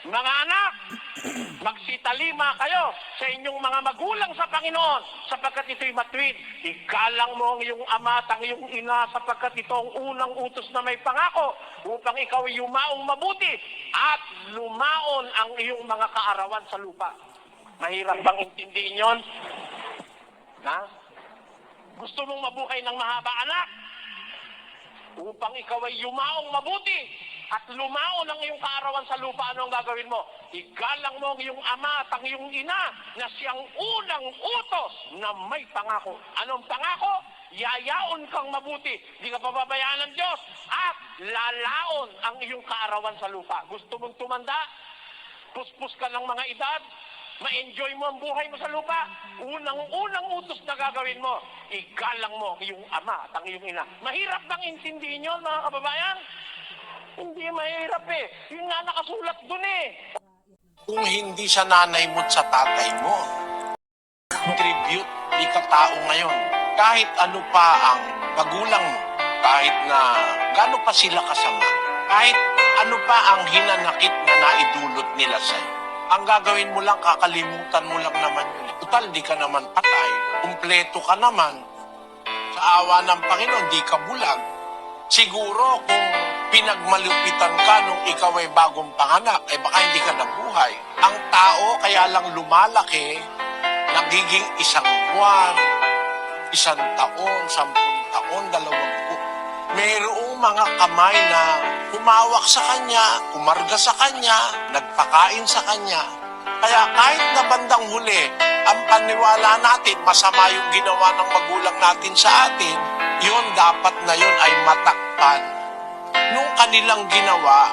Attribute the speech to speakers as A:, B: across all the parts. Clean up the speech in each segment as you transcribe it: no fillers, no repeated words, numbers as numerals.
A: Mga anak, magsitalima kayo sa inyong mga magulang sa Panginoon sapagkat ito'y matuwid. Igalang mo ang iyong ama at ang iyong ina sapagkat ito ang unang utos na may pangako upang ikaw ay yumaong mabuti at lumaon ang iyong mga kaarawan sa lupa. Mahirap bang intindihin yon? Na? Gusto mong mabuhay ng mahaba, anak? Upang ikaw ay yumaong mabuti at lumaon ang iyong kaarawan sa lupa, ano ang gagawin mo? Igalang mo ang iyong ama at ang iyong ina na siyang unang utos na may pangako. Anong pangako? Yayaon kang mabuti. Di ka pababayaan ng Diyos at lalaon ang iyong kaarawan sa lupa. Gusto mong tumanda? Puspos ka ng mga edad? Ma-enjoy mo ang buhay mo sa lupa? Unang utos na gagawin mo, igalang mo ang iyong ama at ang iyong ina. Mahirap bang intindihin yun, mga kababayan? Hindi mahirap eh. Yun nga nakasulat dun eh.
B: Kung hindi sa nanay mo at sa tatay mo, tribute, di ka tao ngayon. Kahit ano pa ang magulang mo, kahit na gano'n pa sila kasama, kahit ano pa ang hinanakit na naidulot nila sa'yo, ang gagawin mo lang, kakalimutan mo lang naman yun. Total, di ka naman patay. Kumpleto ka naman. Sa awa ng Panginoon, di ka bulag. Siguro kung pinagmalupitan ka nung ikaw ay bagong panganak, eh baka hindi ka nabuhay. Ang tao kaya lang lumalaki, nagiging 1 buwan, 1 taon, 10 taon, 20. Mayroong mga kamay na humawak sa kanya, kumarga sa kanya, nagpakain sa kanya. Kaya kahit na bandang huli, ang paniwala natin, masama yung ginawa ng magulang natin sa atin, yun dapat na yun ay matakpan nung kanilang ginawa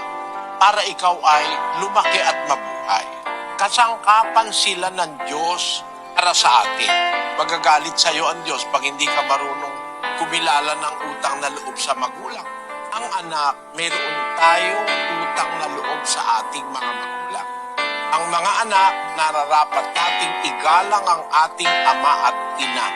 B: para ikaw ay lumaki at mabuhay. Kasangkapan sila ng Diyos para sa atin. Magagalit sa iyo ang Diyos pag hindi ka marunong kumilala ng utang na loob sa magulang. Ang anak, mayroon tayong utang na loob sa ating mga magulang. Ang mga anak, nararapat natin igalang ang ating ama at ina.